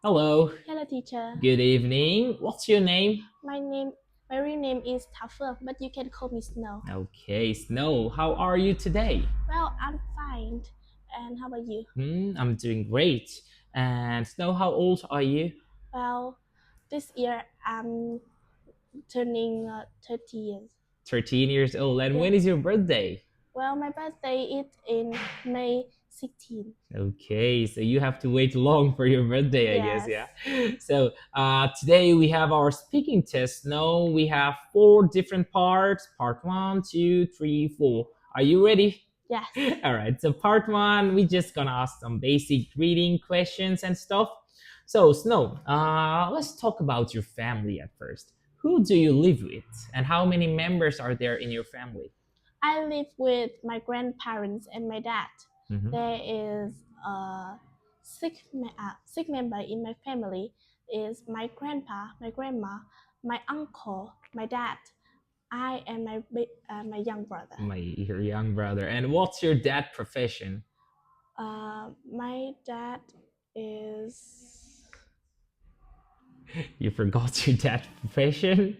Hello, Hello, teacher. good evening. What's your name? My name, my real name is Thảo, but you can call me Snow. Okay, Snow. How are you today? Well, I'm fine. And how about you? I'm doing great. And Snow, how old are you? Well, this year I'm turning 30 years. 13 years old. And Yeah. when is your birthday? Well, my birthday is in May 16th. Okay, so you have to wait long for your birthday, I guess, Yes. yeah. So today we have our speaking test. Now we have four different parts. Part one, two, three, four. Are you ready? Yes. All right. So part one, we just gonna ask some basic reading questions and stuff. So Snow, let's talk about your family at first. Who do you live with, and how many members are there in your family? I live with my grandparents and my dad. Mhm. There is a six member in my family. Is my grandpa, my grandma, my uncle, my dad, I and my young brother. Your young brother. And what's your dad profession? My dad is You forgot your dad profession.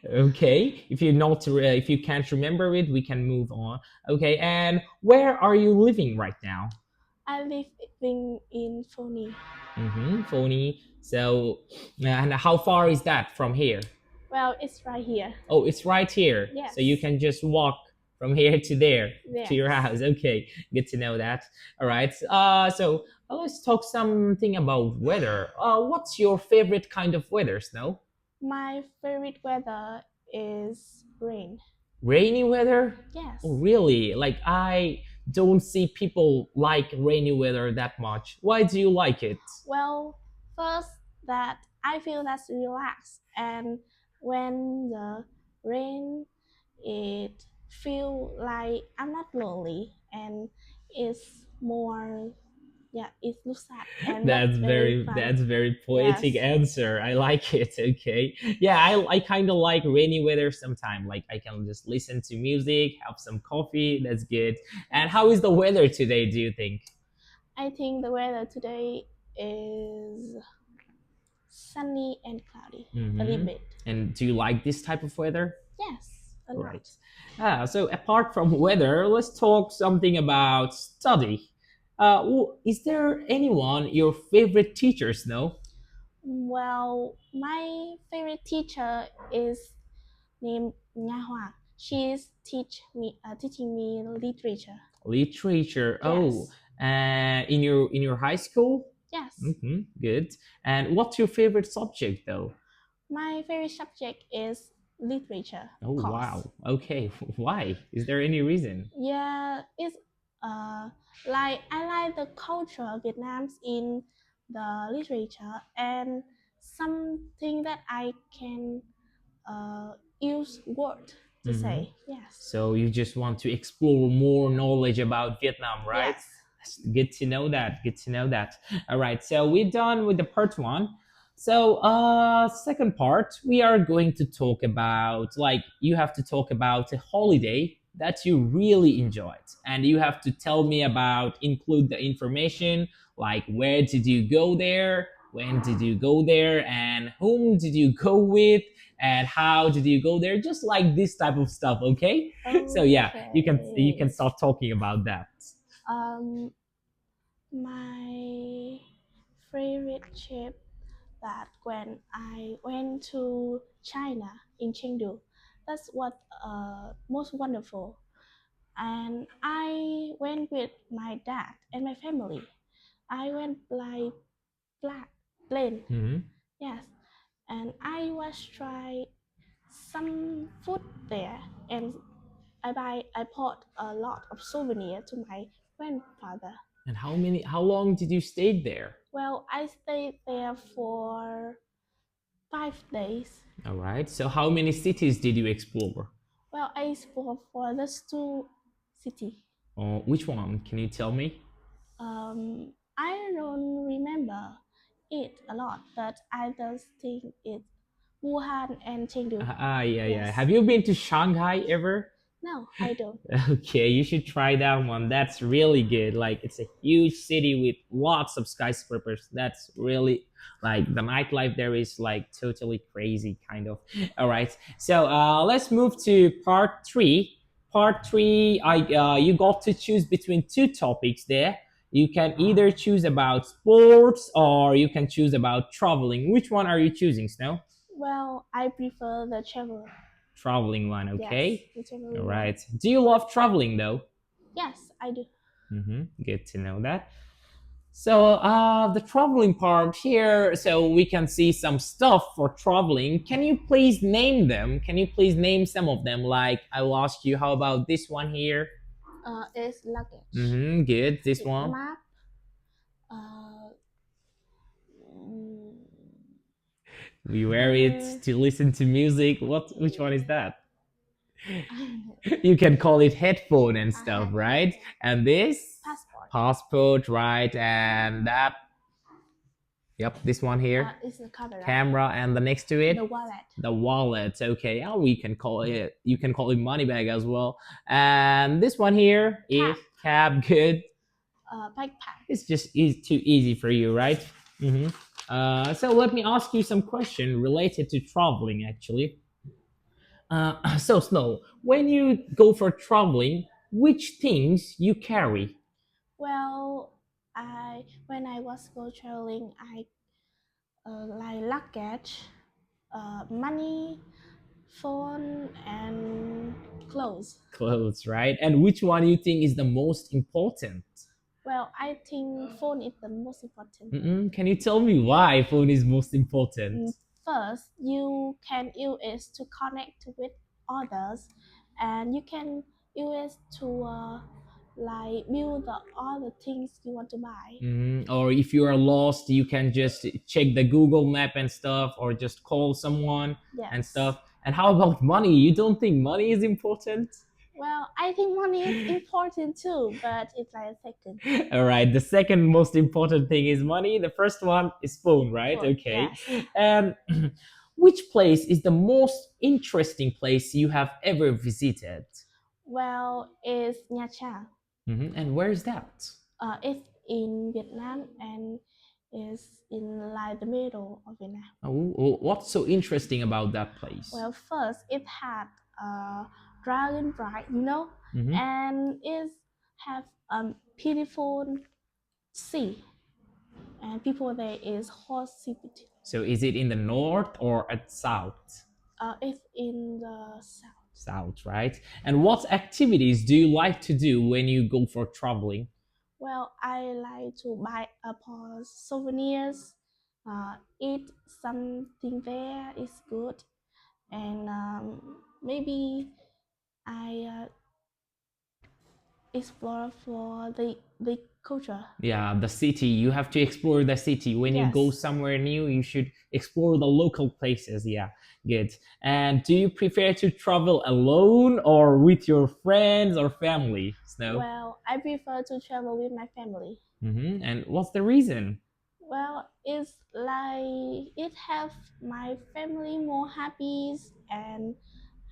Okay, if you can't remember it, we can move on. Okay, and where are you living right now? I living in Phony. Phony. So, and how far is that from here? Well, it's right here. Oh, it's right here. So you Yes. can just walk from here to there to Yes. your house. Okay, good to know that. All right. Let's talk something about weather. What's your favorite kind of weather, Snow? My favorite weather is rain. Rainy weather? Yes. Oh, really? Like I don't see people like rainy weather that much. Why do you like it? Well, first that I feel that's relaxed, and when the rain, it feel like I'm not lonely, and it's more, yeah, it looks sad, and that's very fun. That's very Yes. poetic answer. I like it. Okay. Yeah, I kind of like rainy weather sometime. Like I can just listen to music, have some coffee. That's good. And how is the weather today, do you think? I think the weather today is sunny and cloudy, a little hmm bit. And do you like this type of weather? Yes, a Right. lot. So apart from weather, let's talk something about study. Is there anyone your favorite teachers know? Well, my favorite teacher is named Nha Hoa. She is teaching me literature. Literature. Oh, Yes, in your high school? yes. Good. And what's your favorite subject though? My favorite subject is literature Oh course. wow. Okay. Why? Is there any reason? Yeah, it's uh like I like the culture of Vietnam's in the literature and something that I can use word to hmm say. Yes. So you just want to explore more knowledge about Vietnam, right? Yes. That's good to know that. Good to know that. All right. So we're done with the part one. So second part, we are going to talk about like you have to talk about a holiday that you really enjoyed, and you have to tell me about include the information like where did you go there, when did you go there, and whom did you go with, and how did you go there, just like this type of stuff. Okay. So yeah, you can Okay. start talking about that. Um, my favorite trip that when I went to China in Chengdu, that's what most wonderful. And I went with my dad and my family. I went by black plane. hmm Yes, and I was try some food there, and I bought a lot of souvenir to my grandfather. and how long did you stay there? Well, I stayed there for 5 days. All right, so how many cities did you explore? Well, I explore for those two city. Which one can you tell me? I don't remember it a lot, but I just think it's Wuhan and Chengdu. Yeah, yeah. Yes. Have you been to Shanghai ever? No, I don't. Okay, you should try that one. That's really good. Like it's a huge city with lots of skyscrapers. That's really like the nightlife there is like totally crazy kind of. All right. So let's move to part three. Part three, I you got to choose between two topics there. You can either choose about sports or you can choose about traveling. Which one are you choosing, Snow? Well, I prefer the travel. Traveling one, Yes, okay? the All traveling one. right. Do you love traveling though? Yes, I do. Good to know that. So the traveling part here, so we can see some stuff for traveling. Can you please name them? Can you please name some of them? Like I will ask you, how about this one here? It's luggage. Good. This It one. map. Uh, mm, We wear it uh, to listen to music. What? Which one is that? I You can call it headphone and stuff, have right? And this passport. passport, right? And that. Yep, this one here. It's the camera. Camera, and the next to The it, wallet. the wallet. Okay, oh, we can call it. You can call it money bag as well. And this one here is Cap. cab. Good. Backpack. It's just too easy for you, right? hmm so let me ask you some question related to traveling. Actually, so Snow, when you go for traveling, which things you carry? Well, I when I was go traveling, I like luggage, money, phone, and clothes. Clothes, right? And which one you think is the most important? Well, I think phone is the most important. Can you tell me why phone is most important? Mm, First, you can use it to connect with others, and you can use it to like build the other things you want to buy. Or if you are lost, you can just check the Google map and stuff, or just call someone and Yes. stuff. And how about money? You don't think money is important? Well, I think money is important too, but it's like a second. All right, the second most important thing is money. The first one is phone, right? Phone, Okay. yes. And which place is the most interesting place you have ever visited? Well, it's Nha Trang. And where is that? It's in Vietnam and is in like the middle of Vietnam. What's so interesting about that place? Well, first it had a dragon bright, Mhm. and it have a beautiful sea, and people there is hospitality. So is it in the north or at south? It's in the south. South, right? And what activities do you like to do when you go for traveling? Well, I like to buy up souvenirs, eat something there is good, and maybe I explore for the culture. Yeah, the city. You have to explore the city. When you go Yes. somewhere new, you should explore the local places. Yeah, good. And do you prefer to travel alone or with your friends or family, Snow? Well, I prefer to travel with my family. And what's the reason? Well, it's like it have my family more happy and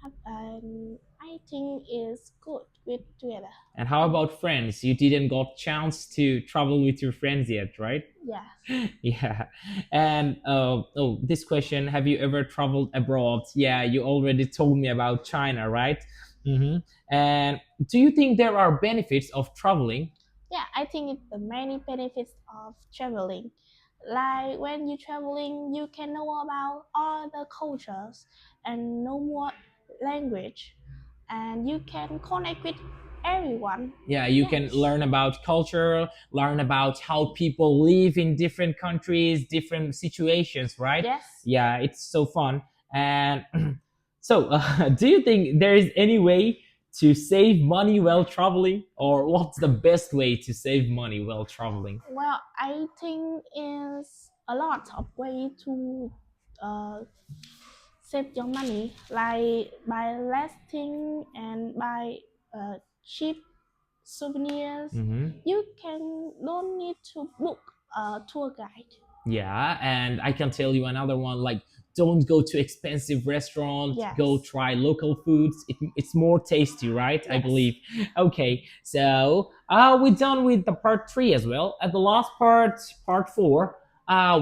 I think it's good with together. And how about friends? You didn't got chance to travel with your friends yet, right? Yes. Yeah. And oh, this question: have you ever traveled abroad? Yeah, you already told me about China, right? hmm And do you think there are benefits of traveling? Yeah, I think it's the many benefits of traveling. Like when you're traveling, you can know about all the cultures and know more language, and you can connect with everyone. Yeah, you can Yes. learn about culture, learn about how people live in different countries, different situations, right? Yes. Yeah, it's so fun. And so, do you think there is any way to save money while traveling, or what's the best way to save money while traveling? Well, I think is a lot of way to uh, save your money, like buy less thing and buy cheap souvenirs. hmm You can don't need to book a tour guide. Yeah, and I can tell you another one like don't go to expensive restaurant, go Yes. try local foods. It's more tasty, right? I Yes. believe. Okay, so we're done with the part three as well. At the last part, part four,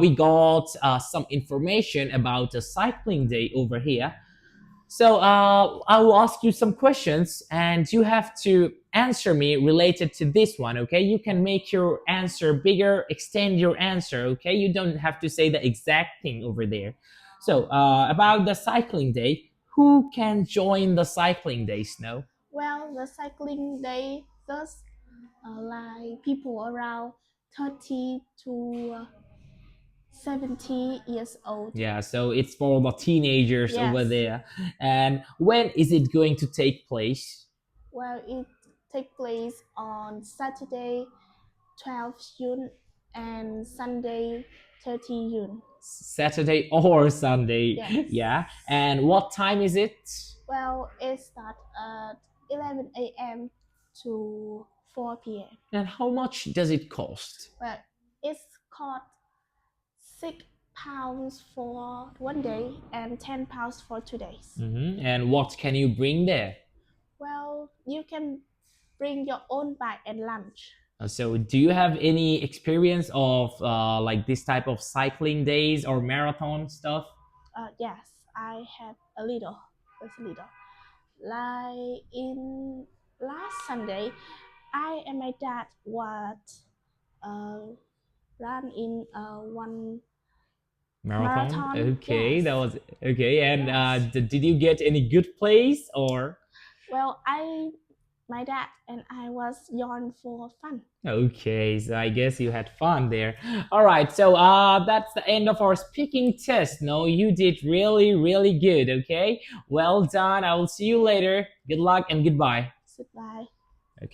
we got some information about a cycling day over here. So I will ask you some questions, and you have to answer me related to this one. Okay, you can make your answer bigger, extend your answer. Okay, you don't have to say the exact thing over there. So about the cycling day, who can join the cycling day, Snow? Well, the cycling day thus like people around 30 to 70 years old. Yeah, so it's for the teenagers over Yes. there. And when is it going to take place? Well, it takes place on Saturday, 12th June and Sunday, 30 June. Saturday or Sunday? Yes. Yeah. And what time is it? Well, it starts at 11 a.m. to 4 p.m. And how much does it cost? Well, it's cost £6 for 1 day and £10 for 2 days. And what can you bring there? Well, you can bring your own bike and lunch. So, do you have any experience of like this type of cycling days or marathon stuff? Yes, I have a little, just a little. Like in last Sunday, I and my dad was uh, run in one Marathon? marathon. Okay, Yes, that was okay. And yes. did you get any good place or? Well, my dad and I was young for fun. Okay, so I guess you had fun there. All right, so that's the end of our speaking test. No, you did really, really good. Okay, well done. I will see you later. Good luck and goodbye. Goodbye.